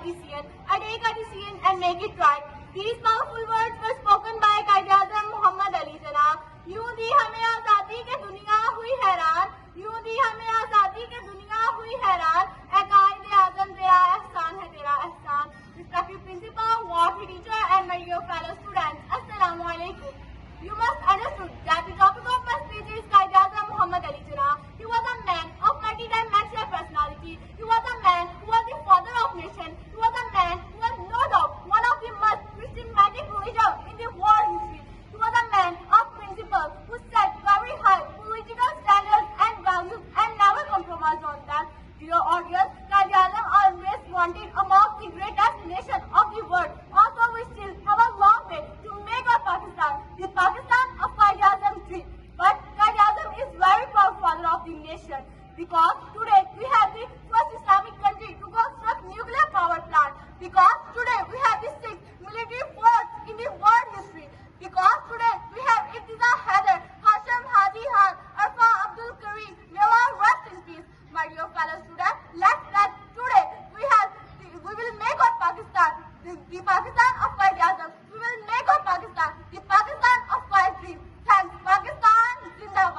decision and make it right. These powerful words were spoken by Qaid-e-Azam Muhammad Ali Jinnah. यूं दी हमें आजादी के दुनिया हुई हैरान, यूं दी हमें आजादी के दुनिया हुई हैरान, ए कायद-ए-आज़म तेरा एहसान है तेरा एहसान. Respected principal, water teacher and my dear fellow students, Assalamu alaikum. You must understood that the topic of my speech is Qaid-e-Azam Muhammad Ali Jinnah. He was a man of multi-dimensional personality. He was a man who was the father of nation. He was a man who was no doubt one of the most systematic religions in the world history. He was a man of principle who set very high political standards and values and never compromised on them. Dear audience, Qaid-e-Azam always wanted among the greatest nation of the world. Also, we still have a long way to make our Pakistan the Pakistan of Qaid-e-Azam's dream. But Qaid-e-Azam is very proud father of the nation because today we have the first Islamic country to construct nuclear power plant. Because today we have the sixth military force in the world history. Because today we have Exaa Haider, Hashim Haji Khan, Arfa Abdul Karim. May Allah rest in peace. My dear fellow students, let's today we will make our Pakistan the Pakistan of